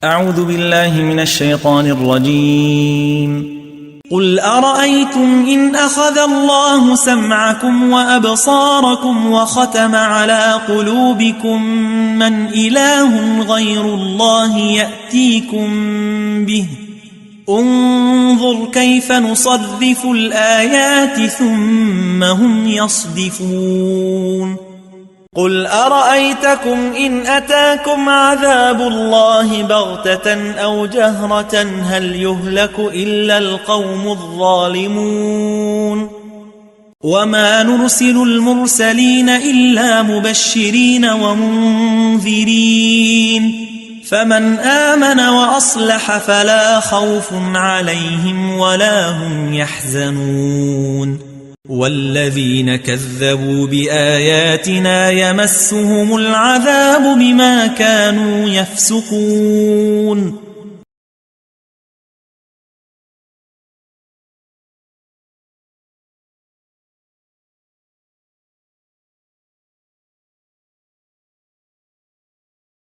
أعوذ بالله من الشيطان الرجيم. قل أرأيتم إن أخذ الله سمعكم وأبصاركم وختم على قلوبكم من إله غير الله يأتيكم به انظر كيف نصرف الآيات ثم هم يصدفون. قل أرأيتكم إن أتاكم عذاب الله بغتة أو جهرة هل يهلك إلا القوم الظالمون. وما نرسل المرسلين إلا مبشرين ومنذرين فمن آمن وأصلح فلا خوف عليهم ولا هم يحزنون. والذين كذبوا بآياتنا يمسهم العذاب بما كانوا يفسقون.